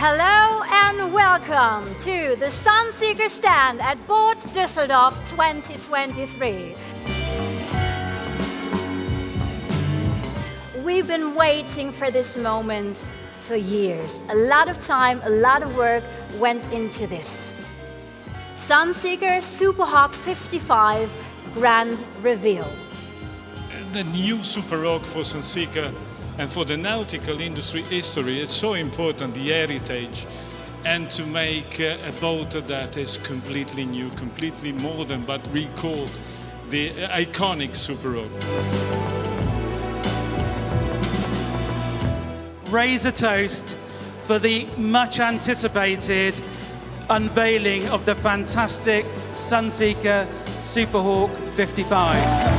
Hello and welcome to the Sunseeker stand at Boot Düsseldorf 2023. We've been waiting for this moment for years. A lot of time, a lot of work went into this. Sunseeker Superhawk 55 Grand Reveal. The new Superhawk for Sunseeker and for the nautical industry history, it's so important, the heritage, and to make a boat that is completely new, completely modern, but recall the iconic Superhawk. Raise a toast for the much anticipated unveiling of the fantastic Sunseeker Superhawk 55.